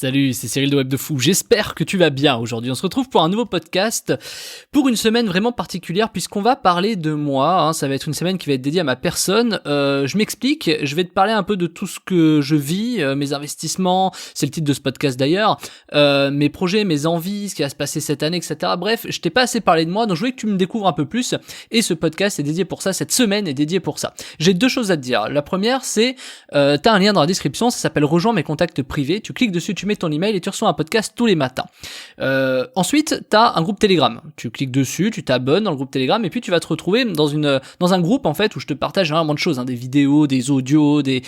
Salut, c'est Cyril de Web de Fou. J'espère que tu vas bien aujourd'hui. On se retrouve pour un nouveau podcast, pour une semaine vraiment particulière puisqu'on va parler de moi. Ça va être une semaine qui va être dédiée à ma personne. Je m'explique, je vais te parler un peu de tout ce que je vis, mes investissements, c'est le titre de ce podcast d'ailleurs, mes projets, mes envies, ce qui va se passer cette année, etc. Bref, je t'ai pas assez parlé de moi, donc je voulais que tu me découvres un peu plus et ce podcast est dédié pour ça, cette semaine est dédiée pour ça. J'ai deux choses à te dire. La première, c'est, t'as un lien dans la description, ça s'appelle Rejoins mes contacts privés. Tu cliques dessus, tu mets ton email et tu reçois un podcast tous les matins. Ensuite, t'as un groupe Telegram. Tu cliques dessus, tu t'abonnes dans le groupe Telegram et puis tu vas te retrouver dans un groupe en fait où je te partage vraiment de choses, des vidéos, des audios, des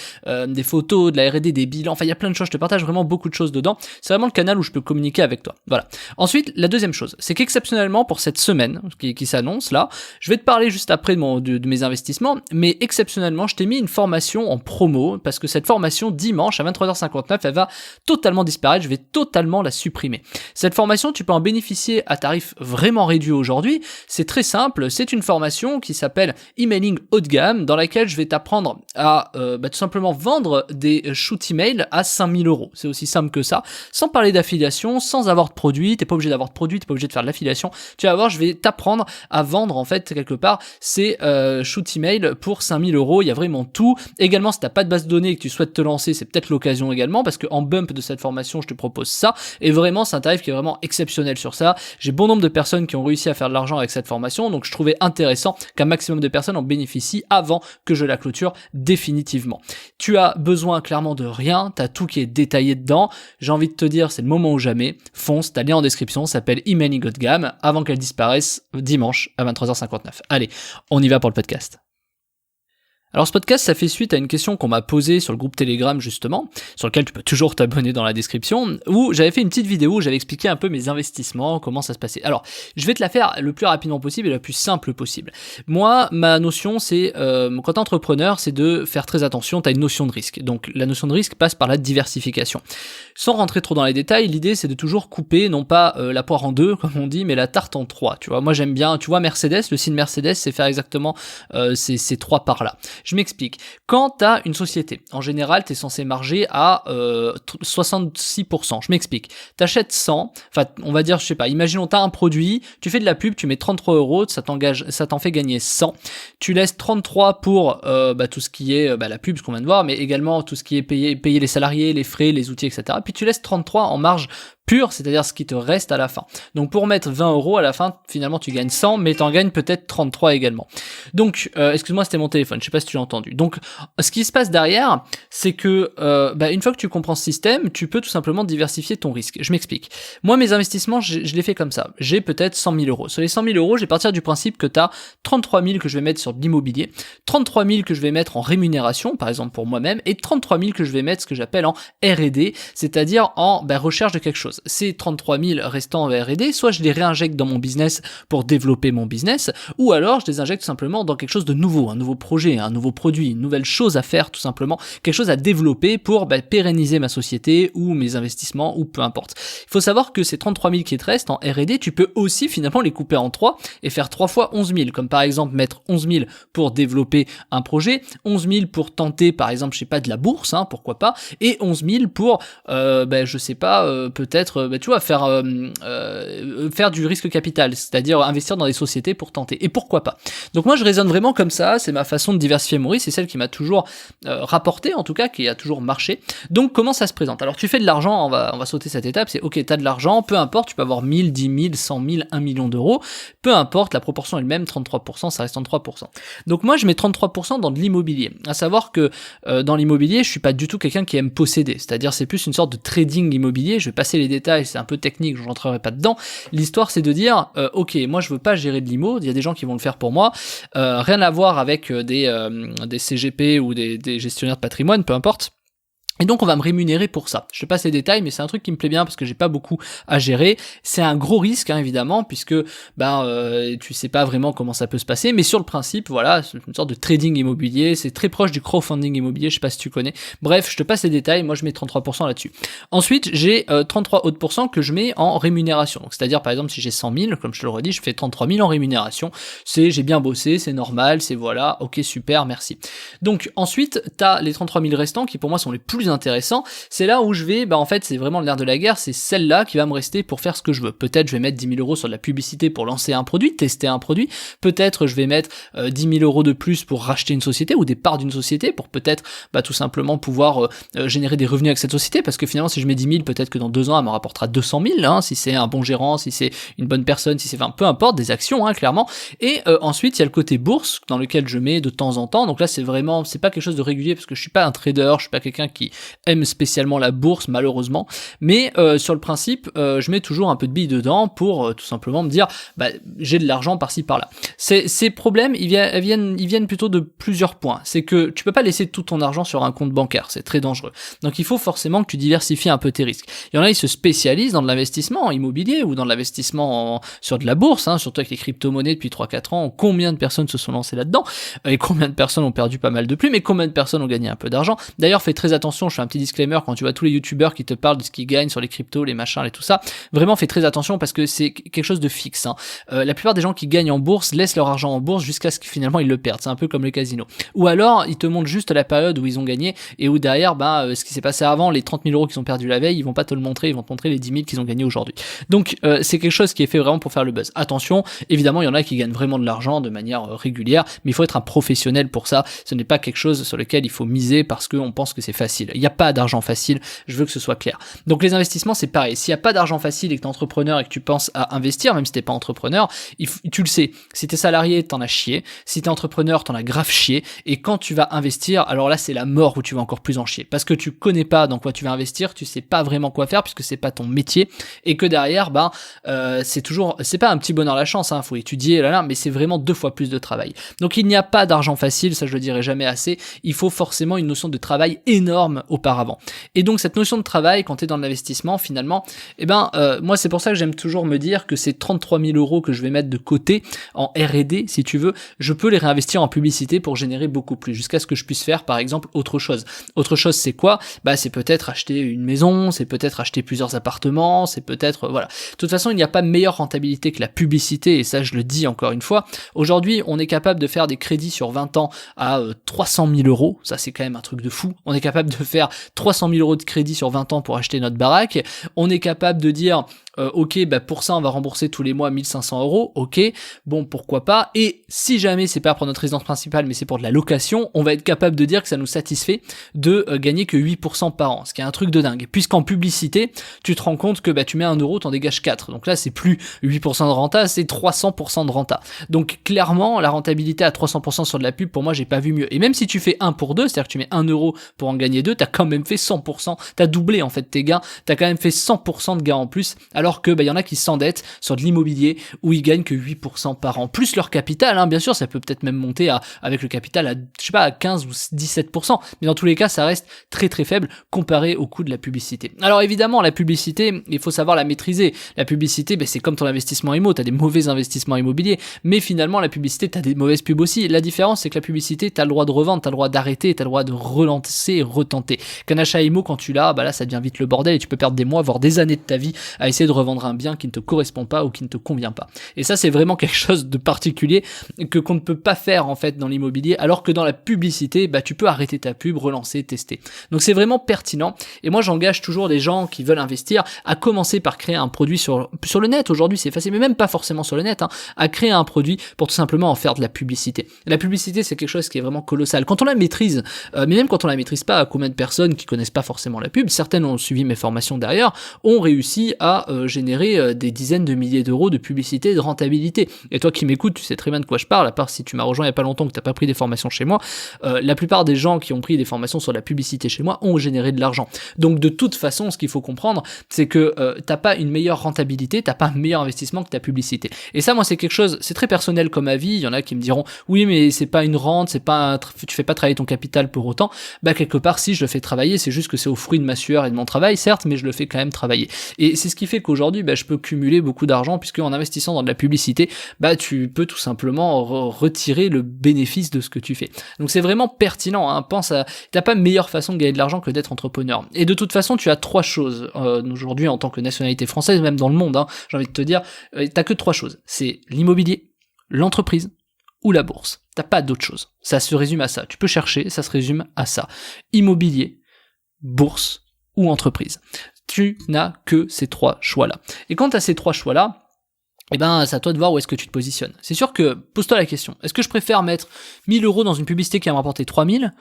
photos, de la R&D, des bilans. Enfin, il y a plein de choses. Je te partage vraiment beaucoup de choses dedans. C'est vraiment le canal où je peux communiquer avec toi. Voilà. Ensuite, la deuxième chose, c'est qu'exceptionnellement pour cette semaine qui s'annonce là, je vais te parler juste après de mes investissements, mais exceptionnellement, je t'ai mis une formation en promo parce que cette formation dimanche à 23h59, elle va totalement disparaître, je vais totalement la supprimer. Cette formation, tu peux en bénéficier à tarif vraiment réduit aujourd'hui. C'est très simple, c'est une formation qui s'appelle Emailing haut de gamme, dans laquelle je vais t'apprendre à tout simplement vendre des shoot emails à 5000 €. C'est aussi simple que ça, sans parler d'affiliation, sans avoir de produit. T'es pas obligé d'avoir de produit, t'es pas obligé de faire de l'affiliation. Tu vas voir, je vais t'apprendre à vendre en fait quelque part ces shoot emails pour 5000 €. Il y a vraiment tout. Également, si t'as pas de base de données et que tu souhaites te lancer, c'est peut-être l'occasion également, parce que en bump de cette formation, je te propose ça, et vraiment c'est un tarif qui est vraiment exceptionnel sur ça. J'ai bon nombre de personnes qui ont réussi à faire de l'argent avec cette formation, donc je trouvais intéressant qu'un maximum de personnes en bénéficient avant que je la clôture définitivement. Tu as besoin clairement de rien, t'as tout qui est détaillé dedans. J'ai envie de te dire, c'est le moment ou jamais. Fonce, t'as le lien en description, ça s'appelle Emailing haut de gamme, avant qu'elle disparaisse dimanche à 23h59. Allez, on y va pour le podcast. Alors ce podcast, ça fait suite à une question qu'on m'a posée sur le groupe Telegram justement, sur lequel tu peux toujours t'abonner dans la description, où j'avais fait une petite vidéo où j'avais expliqué un peu mes investissements, comment ça se passait. Alors, je vais te la faire le plus rapidement possible et le plus simple possible. Moi, ma notion, c'est, quand t'es entrepreneur, c'est de faire très attention, t'as une notion de risque. Donc la notion de risque passe par la diversification. Sans rentrer trop dans les détails, l'idée c'est de toujours couper, non pas la poire en deux, comme on dit, mais la tarte en trois. Tu vois, moi j'aime bien, tu vois Mercedes, le signe Mercedes, c'est faire exactement ces trois parts-là. Je m'explique. Quand tu as une société, en général, tu es censé marger à 66%. Je m'explique. Tu achètes 100, enfin, on va dire, je sais pas, imaginons tu as un produit, tu fais de la pub, tu mets 33 €, ça t'en fait gagner 100. Tu laisses 33 pour tout ce qui est la pub, ce qu'on vient de voir, mais également tout ce qui est payer les salariés, les frais, les outils, etc. Puis tu laisses 33 en marge pure, c'est-à-dire ce qui te reste à la fin. Donc pour mettre 20 € à la fin, finalement tu gagnes 100, mais t'en gagnes peut-être 33 également. Donc, excuse-moi, c'était mon téléphone, je sais pas si tu l'as entendu. Donc, ce qui se passe derrière, c'est que une fois que tu comprends ce système, tu peux tout simplement diversifier ton risque. Je m'explique. Moi, mes investissements, je les fais comme ça. J'ai peut-être 100 000 €. Sur les 100 000 €, je vais partir du principe que tu as 33 000 que je vais mettre sur de l'immobilier, 33 000 que je vais mettre en rémunération, par exemple pour moi-même, et 33 000 que je vais mettre ce que j'appelle en R&D, c'est-à-dire en recherche de quelque chose. Ces 33 000 restants en R&D, soit je les réinjecte dans mon business pour développer mon business, ou alors je les injecte tout simplement dans quelque chose de nouveau, un nouveau projet, un nouveau produit, une nouvelle chose à faire tout simplement, quelque chose à développer pour pérenniser ma société ou mes investissements ou peu importe. Il faut savoir que ces 33 000 qui te restent en R&D, tu peux aussi finalement les couper en 3 et faire 3 fois 11 000, comme par exemple mettre 11 000 pour développer un projet, 11 000 pour tenter par exemple, je sais pas, de la bourse, pourquoi pas, et 11 000 pour, je sais pas, peut-être tu vois, faire du risque capital, c'est-à-dire investir dans des sociétés pour tenter. Et pourquoi pas? Donc moi je raisonne vraiment comme ça, c'est ma façon de diversifier mon risque, c'est celle qui m'a toujours rapporté, en tout cas, qui a toujours marché. Donc comment ça se présente? Alors tu fais de l'argent, on va sauter cette étape, c'est ok, t'as de l'argent, peu importe, tu peux avoir 1000, 10 000, 100 000, 1 million d'euros, peu importe, la proportion est le même, 33%, ça reste en 3%. Donc moi je mets 33% dans de l'immobilier. À savoir que dans l'immobilier, je suis pas du tout quelqu'un qui aime posséder, c'est-à-dire c'est plus une sorte de trading immobilier, je vais passer les détails, c'est un peu technique, je rentrerai pas dedans. L'histoire c'est de dire ok, moi je veux pas gérer de l'IMO, il y a des gens qui vont le faire pour moi, rien à voir avec des CGP ou des gestionnaires de patrimoine, peu importe. Et donc on va me rémunérer pour ça. Je te passe les détails, mais c'est un truc qui me plaît bien parce que j'ai pas beaucoup à gérer. C'est un gros risque évidemment, puisque tu sais pas vraiment comment ça peut se passer, mais sur le principe, voilà, c'est une sorte de trading immobilier, c'est très proche du crowdfunding immobilier, je sais pas si tu connais. Bref, je te passe les détails, moi je mets 33% là-dessus. Ensuite, j'ai 33 autres pourcents que je mets en rémunération. Donc c'est-à-dire par exemple si j'ai 100 000, comme je te le redis, je fais 33 000 en rémunération. J'ai bien bossé, c'est normal, c'est voilà, ok super, merci. Donc ensuite, t'as les 33 000 restants qui pour moi sont les plus intéressant, c'est là où je vais, en fait, c'est vraiment le nerf de la guerre, c'est celle-là qui va me rester pour faire ce que je veux. Peut-être je vais mettre 10 000 euros sur de la publicité pour lancer un produit, tester un produit. Peut-être je vais mettre 10 000 euros de plus pour racheter une société ou des parts d'une société pour peut-être tout simplement pouvoir générer des revenus avec cette société, parce que finalement si je mets 10 000, peut-être que dans 2 ans elle me rapportera 200 000, hein, si c'est un bon gérant, si c'est une bonne personne, si c'est, peu importe, des actions, hein, clairement. Et ensuite il y a le côté bourse dans lequel je mets de temps en temps. Donc là c'est pas quelque chose de régulier parce que je suis pas un trader, je suis pas quelqu'un qui aime spécialement la bourse malheureusement, mais sur le principe je mets toujours un peu de billes dedans pour tout simplement me dire j'ai de l'argent par-ci par-là. Ces problèmes ils viennent plutôt de plusieurs points. C'est que tu peux pas laisser tout ton argent sur un compte bancaire, c'est très dangereux. Donc il faut forcément que tu diversifies un peu tes risques. Il y en a, ils se spécialisent dans de l'investissement immobilier ou dans de l'investissement sur de la bourse, hein, surtout avec les crypto-monnaies depuis 3-4 ans. Combien de personnes se sont lancées là-dedans et combien de personnes ont perdu pas mal de plumes et combien de personnes ont gagné un peu d'argent. D'ailleurs, fais très attention, je fais un petit disclaimer quand tu vois tous les youtubeurs qui te parlent de ce qu'ils gagnent sur les cryptos, les machins et tout ça. Vraiment, fais très attention parce que c'est quelque chose de fixe, hein. La plupart des gens qui gagnent en bourse laissent leur argent en bourse jusqu'à ce que finalement ils le perdent. C'est un peu comme le casino. Ou alors, ils te montrent juste la période où ils ont gagné et où derrière, ce qui s'est passé avant, les 30 000 euros qu'ils ont perdu la veille, ils vont pas te le montrer, ils vont te montrer les 10 000 qu'ils ont gagnés aujourd'hui. Donc, c'est quelque chose qui est fait vraiment pour faire le buzz. Attention, évidemment, il y en a qui gagnent vraiment de l'argent de manière régulière, mais il faut être un professionnel pour ça. Ce n'est pas quelque chose sur lequel il faut miser parce qu'on pense que c'est facile. Il n'y a pas d'argent facile, je veux que ce soit clair. Donc les investissements, c'est pareil. S'il n'y a pas d'argent facile et que tu es entrepreneur et que tu penses à investir, même si t'es pas entrepreneur, tu le sais. Si t'es salarié, t'en as chié. Si t'es entrepreneur, t'en as grave chié. Et quand tu vas investir, alors là, c'est la mort où tu vas encore plus en chier. Parce que tu connais pas dans quoi tu vas investir, tu sais pas vraiment quoi faire puisque c'est pas ton métier. Et que derrière, c'est pas un petit bonheur la chance, hein, faut étudier, mais c'est vraiment 2 fois plus de travail. Donc il n'y a pas d'argent facile, ça je le dirai jamais assez. Il faut forcément une notion de travail énorme auparavant. Et donc cette notion de travail, quand tu es dans l'investissement, finalement, moi c'est pour ça que j'aime toujours me dire que ces 33 000 euros que je vais mettre de côté en R&D, si tu veux, je peux les réinvestir en publicité pour générer beaucoup plus, jusqu'à ce que je puisse faire par exemple autre chose. Autre chose, c'est quoi ? C'est peut-être acheter une maison, c'est peut-être acheter plusieurs appartements, c'est peut-être, voilà. De toute façon, il n'y a pas meilleure rentabilité que la publicité, et ça je le dis encore une fois. Aujourd'hui, on est capable de faire des crédits sur 20 ans à 300 000 euros, ça c'est quand même un truc de fou. On est capable de faire 300 000 euros de crédit sur 20 ans pour acheter notre baraque. On est capable de dire pour ça on va rembourser tous les mois 1500 euros, ok, bon pourquoi pas, et si jamais c'est pas pour notre résidence principale mais c'est pour de la location, on va être capable de dire que ça nous satisfait de gagner que 8% par an, ce qui est un truc de dingue, puisqu'en publicité, tu te rends compte que tu mets 1 euro, t'en dégages 4, donc là c'est plus 8% de renta, c'est 300% de renta, donc clairement la rentabilité à 300% sur de la pub, pour moi j'ai pas vu mieux, et même si tu fais 1 pour 2, c'est-à-dire que tu mets 1 euro pour en gagner 2, t'as quand même fait 100%, t'as doublé en fait tes gains, t'as quand même fait 100% de gains en plus, alors que y en a qui s'endettent sur de l'immobilier où ils gagnent que 8% par an, plus leur capital, hein, bien sûr, ça peut peut-être même monter avec le capital à 15 ou 17%, mais dans tous les cas, ça reste très très faible comparé au coût de la publicité. Alors évidemment, la publicité, il faut savoir la maîtriser. La publicité, c'est comme ton investissement immo, t'as des mauvais investissements immobiliers, mais finalement, la publicité, t'as des mauvaises pubs aussi. La différence, c'est que la publicité, t'as le droit de revendre, t'as le droit d'arrêter, t'as le droit de relancer et retenter. Qu'un achat immo, quand tu l'as, là, ça devient vite le bordel et tu peux perdre des mois, voire des années de ta vie à essayer de revendre un bien qui ne te correspond pas ou qui ne te convient pas. Et ça, c'est vraiment quelque chose de particulier qu'on ne peut pas faire en fait dans l'immobilier, alors que dans la publicité, tu peux arrêter ta pub, relancer, tester. Donc c'est vraiment pertinent. Et moi, j'engage toujours les gens qui veulent investir à commencer par créer un produit sur le net. Aujourd'hui, c'est facile, mais même pas forcément sur le net, à créer un produit pour tout simplement en faire de la publicité. La publicité, c'est quelque chose qui est vraiment colossal. Quand on la maîtrise, mais même quand on la maîtrise pas, combien de personnes qui connaissent pas forcément la pub, certaines ont suivi mes formations derrière, ont réussi à générer des dizaines de milliers d'euros de publicité et de rentabilité. Et toi qui m'écoutes, tu sais très bien de quoi je parle, à part si tu m'as rejoint il y a pas longtemps que t'as pas pris des formations chez moi, la plupart des gens qui ont pris des formations sur la publicité chez moi ont généré de l'argent. Donc de toute façon, ce qu'il faut comprendre, c'est que t'as pas une meilleure rentabilité, t'as pas un meilleur investissement que ta publicité. Et ça, moi, c'est quelque chose, c'est très personnel comme avis. Il y en a qui me diront, oui, mais c'est pas une rente, tu fais pas travailler ton capital pour autant. Quelque part, si je le fais travailler, c'est juste que c'est au fruit de ma sueur et de mon travail, certes, mais je le fais quand même travailler. Et c'est ce qui fait qu'aujourd'hui, je peux cumuler beaucoup d'argent, puisque en investissant dans de la publicité, tu peux tout simplement retirer le bénéfice de ce que tu fais. Donc c'est vraiment pertinent, t'as pas meilleure façon de gagner de l'argent que d'être entrepreneur. Et de toute façon, tu as 3 choses aujourd'hui en tant que nationalité française, même dans le monde, j'ai envie de te dire, t'as que 3 choses. C'est l'immobilier, l'entreprise ou la bourse. T'as pas d'autre chose. Ça se résume à ça. Tu peux chercher, ça se résume à ça. Immobilier, bourse ou entreprise. Tu n'as que ces 3 choix-là. Et quand tu as ces 3 choix-là, eh ben, c'est à toi de voir où est-ce que tu te positionnes. C'est sûr que, pose-toi la question, est-ce que je préfère mettre 1000 euros dans une publicité qui va me rapporter 3000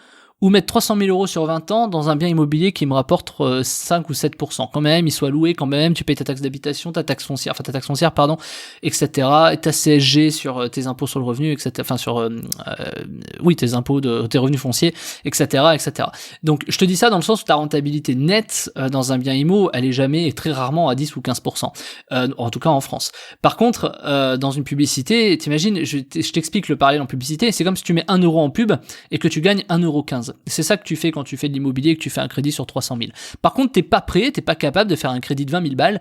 ou mettre 300 000 euros sur 20 ans dans un bien immobilier qui me rapporte 5 ou 7%. Quand même, il soit loué, quand même, tu payes ta taxe d'habitation, ta taxe foncière, etc. Et ta CSG sur tes impôts sur le revenu, etc. Enfin, sur, tes impôts de tes revenus fonciers, etc. Donc, je te dis ça dans le sens où ta rentabilité nette dans un bien immo, elle est jamais et très rarement à 10 ou 15%. En tout cas, en France. Par contre, dans une publicité, t'imagines, je t'explique le parallèle en publicité, c'est comme si tu mets 1 euro en pub et que tu gagnes 1,15 €. C'est ça que tu fais quand tu fais de l'immobilier et que tu fais un crédit sur 300 000. Par contre, t'es pas capable de faire un crédit de 20 000 balles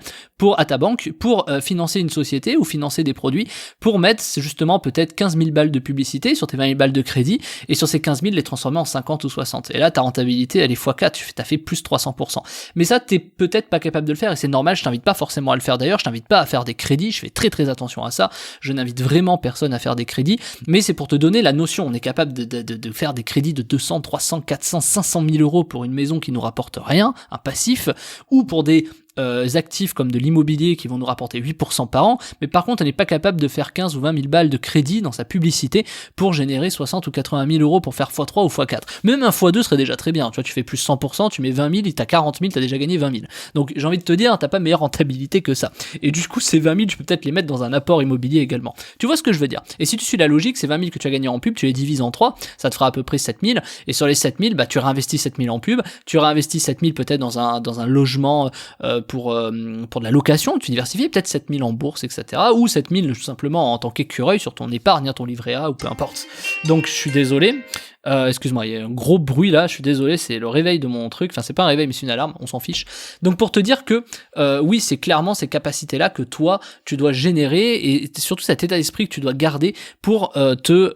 à ta banque pour financer une société ou financer des produits pour mettre justement peut-être 15 000 balles de publicité sur tes 20 000 balles de crédit et sur ces 15 000 les transformer en 50 ou 60. Et là, ta rentabilité, elle est x4, t'as fait plus 300%. Mais ça, t'es peut-être pas capable de le faire et c'est normal, je t'invite pas forcément à le faire d'ailleurs, je t'invite pas à faire des crédits, je fais très très attention à ça, je n'invite vraiment personne à faire des crédits, mais c'est pour te donner la notion, on est capable de faire des crédits de 200, 300, 400, 500 000 euros pour une maison qui nous rapporte rien, un passif, ou pour des actifs comme de l'immobilier qui vont nous rapporter 8% par an, mais par contre on n'est pas capable de faire 15 ou 20 000 balles de crédit dans sa publicité pour générer 60 ou 80 000 euros pour faire x3 ou x4. Même un x2 serait déjà très bien, tu vois, tu fais plus 100%, tu mets 20 000, et t'as 40 000, t'as déjà gagné 20 000. Donc j'ai envie de te dire, t'as pas meilleure rentabilité que ça. Et du coup ces 20 000, tu peux peut-être les mettre dans un apport immobilier également. Tu vois ce que je veux dire? Et si tu suis la logique, ces 20 000 que tu as gagné en pub, tu les divises en 3, ça te fera à peu près 7 000, et sur les 7 000, bah tu réinvestis 7 000 en pub, tu réinvestis 7 000 peut-être dans un logement pour de la location, tu diversifies, peut-être 7 000 en bourse, etc. Ou 7 000 tout simplement en tant qu'écureuil sur ton épargne, ton livret A ou peu importe. Donc je suis désolé. Excuse-moi, il y a un gros bruit là, je suis désolé, c'est le réveil de mon truc, enfin c'est pas un réveil mais c'est une alarme, on s'en fiche. Donc pour te dire que oui, c'est clairement ces capacités-là que toi, tu dois générer et surtout cet état d'esprit que tu dois garder pour tout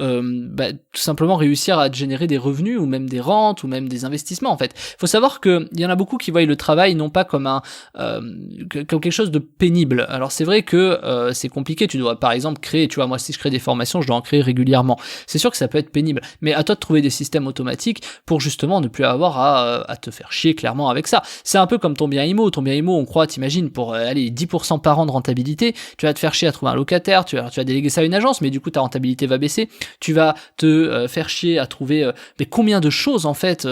simplement réussir à te générer des revenus ou même des rentes ou même des investissements en fait. Faut savoir que il y en a beaucoup qui voient le travail non pas comme comme quelque chose de pénible. Alors c'est vrai que c'est compliqué, tu dois par exemple créer, tu vois, moi si je crée des formations, je dois en créer régulièrement. C'est sûr que ça peut être pénible, mais à toi de trouver des systèmes automatiques pour justement ne plus avoir à te faire chier clairement avec ça. C'est un peu comme ton bien immo, on croit, t'imagines, pour aller 10% par an de rentabilité, tu vas te faire chier à trouver un locataire, tu vas déléguer ça à une agence, mais du coup ta rentabilité va baisser, tu vas te faire chier à trouver mais combien de choses en fait,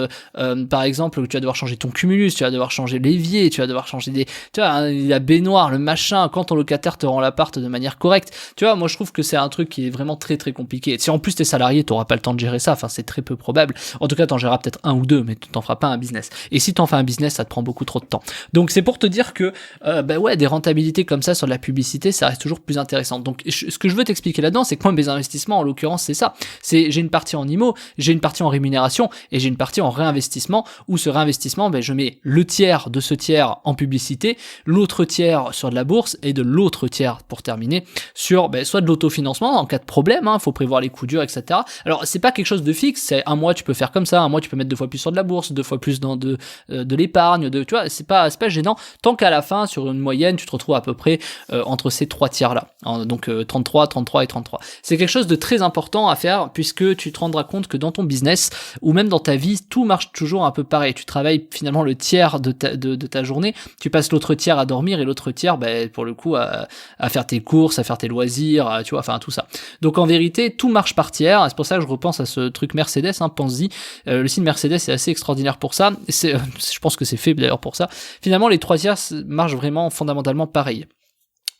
par exemple, tu vas devoir changer ton cumulus, tu vas devoir changer l'évier, tu vas devoir changer la baignoire, le machin, quand ton locataire te rend l'appart de manière correcte. Tu vois, moi je trouve que c'est un truc qui est vraiment très très compliqué. Si en plus t'es salarié, t'auras pas le temps de gérer ça, enfin c'est très peu probable. En tout cas, t'en géreras peut-être un ou deux, mais tu t'en feras pas un business. Et si t'en fais un business, ça te prend beaucoup trop de temps. Donc c'est pour te dire que des rentabilités comme ça sur de la publicité, ça reste toujours plus intéressant. Donc ce que je veux t'expliquer là-dedans, c'est que moi mes investissements, en l'occurrence, c'est ça. J'ai une partie en IMO, j'ai une partie en rémunération et j'ai une partie en réinvestissement où ce réinvestissement, je mets le tiers de ce tiers en publicité, l'autre tiers sur de la bourse et de l'autre tiers pour terminer sur soit de l'autofinancement en cas de problème, faut prévoir les coups durs, etc. Alors c'est pas quelque chose de fixe, c'est un mois tu peux faire comme ça, un mois tu peux mettre 2 fois plus sur de la bourse, 2 fois plus dans de l'épargne, tu vois, c'est pas gênant tant qu'à la fin sur une moyenne tu te retrouves à peu près entre ces 3 tiers là, donc 33 et 33. C'est quelque chose de très important à faire puisque tu te rendras compte que dans ton business ou même dans ta vie tout marche toujours un peu pareil, tu travailles finalement le tiers de ta journée, tu passes l'autre tiers à dormir et l'autre tiers pour le coup à faire tes courses, à faire tes loisirs, tu vois, enfin tout ça. Donc en vérité tout marche par tiers, c'est pour ça que je repense à ce truc Mercedes, pense-y, le signe Mercedes est assez extraordinaire pour ça, je pense que c'est fait d'ailleurs pour ça. Finalement les 3 tiers marchent vraiment fondamentalement pareil.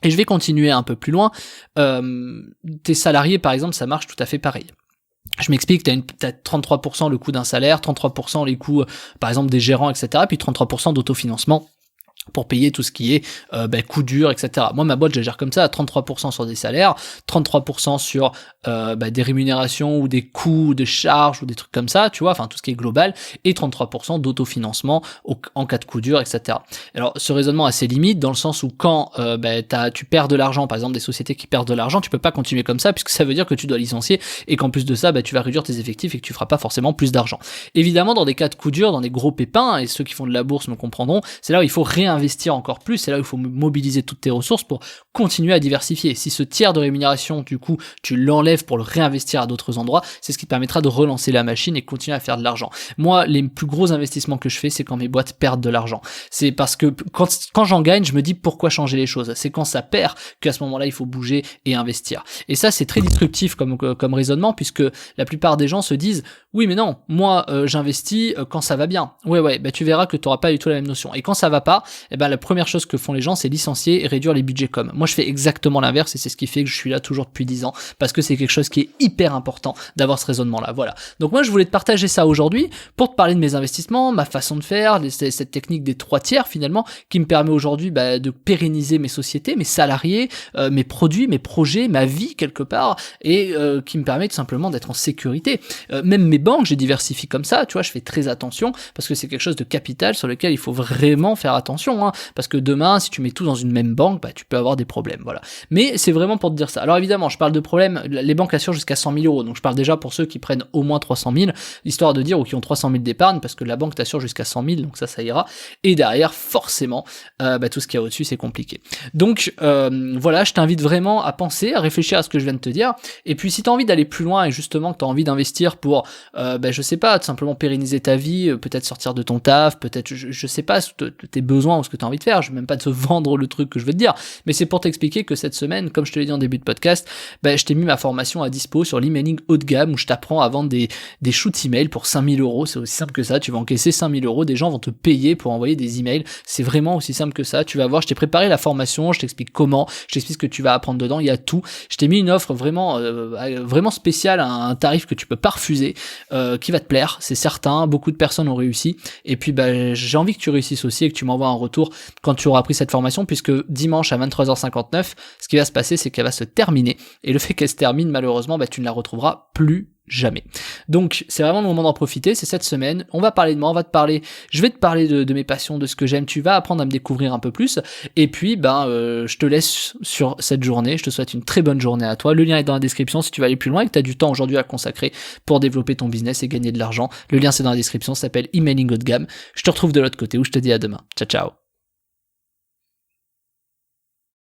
Et je vais continuer un peu plus loin, tes salariés par exemple ça marche tout à fait pareil. Je m'explique, t'as 33% le coût d'un salaire, 33% les coûts par exemple des gérants, etc. Puis 33% d'autofinancement pour payer tout ce qui est coûts durs, etc. Moi, ma boîte, je la gère comme ça, à 33% sur des salaires, 33% sur des rémunérations ou des coûts de charges ou des trucs comme ça, tu vois, enfin tout ce qui est global, et 33% d'autofinancement en cas de coup dur, etc. Alors, ce raisonnement a ses limites dans le sens où quand tu perds de l'argent, par exemple des sociétés qui perdent de l'argent, tu peux pas continuer comme ça puisque ça veut dire que tu dois licencier et qu'en plus de ça, tu vas réduire tes effectifs et que tu feras pas forcément plus d'argent. Évidemment, dans des cas de coup dur, dans des gros pépins, et ceux qui font de la bourse me comprendront, c'est là où il faut réinvestir réinvestir encore plus, c'est là où il faut mobiliser toutes tes ressources pour continuer à diversifier. Si ce tiers de rémunération, du coup, tu l'enlèves pour le réinvestir à d'autres endroits, c'est ce qui te permettra de relancer la machine et continuer à faire de l'argent. Moi, les plus gros investissements que je fais, c'est quand mes boîtes perdent de l'argent. C'est parce que quand j'en gagne, je me dis pourquoi changer les choses. C'est quand ça perd qu'à ce moment-là, il faut bouger et investir. Et ça, c'est très disruptif comme raisonnement, puisque la plupart des gens se disent oui mais non, moi j'investis quand ça va bien. Ouais, bah tu verras que tu n'auras pas du tout la même notion. Et quand ça va pas, eh ben la première chose que font les gens, c'est licencier et réduire les budgets com. Moi je fais exactement l'inverse et c'est ce qui fait que je suis là toujours depuis 10 ans, parce que c'est quelque chose qui est hyper important d'avoir ce raisonnement-là. Voilà. Donc moi je voulais te partager ça aujourd'hui pour te parler de mes investissements, ma façon de faire, cette technique des 3 tiers finalement qui me permet aujourd'hui de pérenniser mes sociétés, mes salariés, mes produits, mes projets, ma vie quelque part, et qui me permet tout simplement d'être en sécurité. Même mes banques, j'ai diversifié comme ça, tu vois, je fais très attention parce que c'est quelque chose de capital sur lequel il faut vraiment faire attention, hein, parce que demain, si tu mets tout dans une même banque, tu peux avoir des problèmes, voilà. Mais c'est vraiment pour te dire ça. Alors évidemment, je parle de problèmes, les banques assurent jusqu'à 100 000 euros, donc je parle déjà pour ceux qui prennent au moins 300 000, histoire de dire, ou qui ont 300 000 d'épargne, parce que la banque t'assure jusqu'à 100 000, donc ça ira. Et derrière, forcément, tout ce qu'il y a au-dessus, c'est compliqué. Donc voilà, je t'invite vraiment à penser, à réfléchir à ce que je viens de te dire, et puis si t'as envie d'aller plus loin et justement que t'as envie d'investir pour je sais pas, tout simplement pérenniser ta vie, peut-être sortir de ton taf, peut-être, je sais pas, tes besoins ou ce que tu as envie de faire, je vais même pas te vendre le truc que je veux te dire, mais c'est pour t'expliquer que cette semaine, comme je te l'ai dit en début de podcast, je t'ai mis ma formation à dispo sur l'emailing haut de gamme, où je t'apprends à vendre des shoots email pour 5 000 euros, c'est aussi simple que ça, tu vas encaisser 5 000 euros, des gens vont te payer pour envoyer des emails, c'est vraiment aussi simple que ça, tu vas voir, je t'ai préparé la formation, je t'explique comment, je t'explique ce que tu vas apprendre dedans, il y a tout, je t'ai mis une offre vraiment spéciale, un tarif que tu peux pas refuser, qui va te plaire, c'est certain, beaucoup de personnes ont réussi, et puis j'ai envie que tu réussisses aussi et que tu m'envoies un retour quand tu auras pris cette formation, puisque dimanche à 23h59, ce qui va se passer, c'est qu'elle va se terminer, et le fait qu'elle se termine, malheureusement, tu ne la retrouveras plus jamais. Donc c'est vraiment le moment d'en profiter, c'est cette semaine, on va parler de moi, je vais te parler de mes passions, de ce que j'aime, tu vas apprendre à me découvrir un peu plus, et puis je te laisse sur cette journée, je te souhaite une très bonne journée à toi, le lien est dans la description si tu veux aller plus loin et que tu as du temps aujourd'hui à consacrer pour développer ton business et gagner de l'argent, le lien c'est dans la description, ça s'appelle Emailing haut de gamme, je te retrouve de l'autre côté où je te dis à demain, ciao ciao.